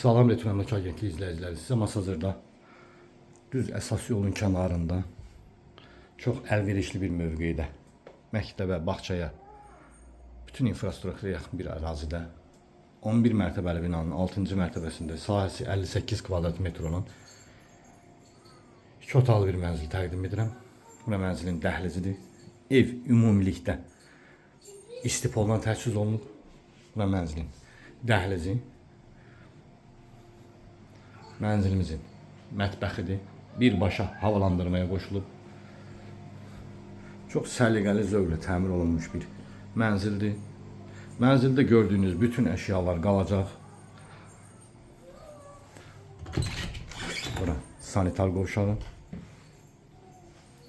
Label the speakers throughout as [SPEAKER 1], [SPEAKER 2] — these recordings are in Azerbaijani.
[SPEAKER 1] Salam Retro Əmlak Agentliyi izləyiciləri, sizə Masazırda düz əsas yolun kənarında çox əlverişli bir mövqedə məktəbə, bağçaya, bütün infrastruktura yaxın bir ərazidə 11 mərtəbəli binanın 6-cı mərtəbəsində sahəsi 58 kvadrat metr olan 2 otaqlı bir mənzil təqdim edirəm. Bura mənzilin dəhlizidir. Ev ümumilikdə istipoldan təchiz olunub. Bura mənzilin dəhlizi. Mənzilimizin mətbəxidir. Birbaşa havalandırmaya qoşulub. Çox səliqəli zövqlə təmir olunmuş bir mənzildir. Mənzildə gördüyünüz bütün əşyalar qalacaq. Bura sanitar qovşağı.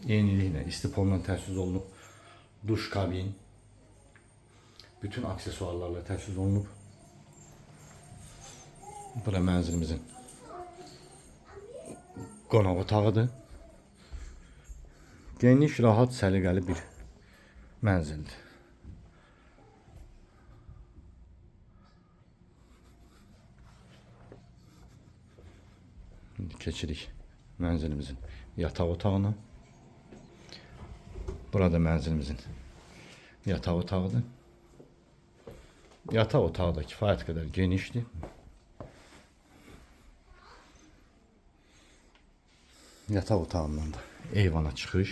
[SPEAKER 1] Yeniliklə istipoldan təchiz olunub. Duş kabin. Bütün aksesuarlarla təchiz olunub. Bura mənzilimizin qonaq otağıdır. Geniş, rahat, səliqəli bir mənzildir. Şimdi keçirik mənzilimizin yataq otağına. Burada mənzilimizin yataq otağıdır. Yataq otağı da kifayət qədər genişdir. Yataq otağından da eyvana çıxış.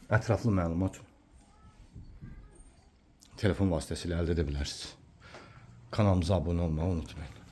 [SPEAKER 1] Ətraflı məlumat telefon vasitəsilə əldə edə bilərsiniz. Kanalımıza abunə olmağı unutmayın.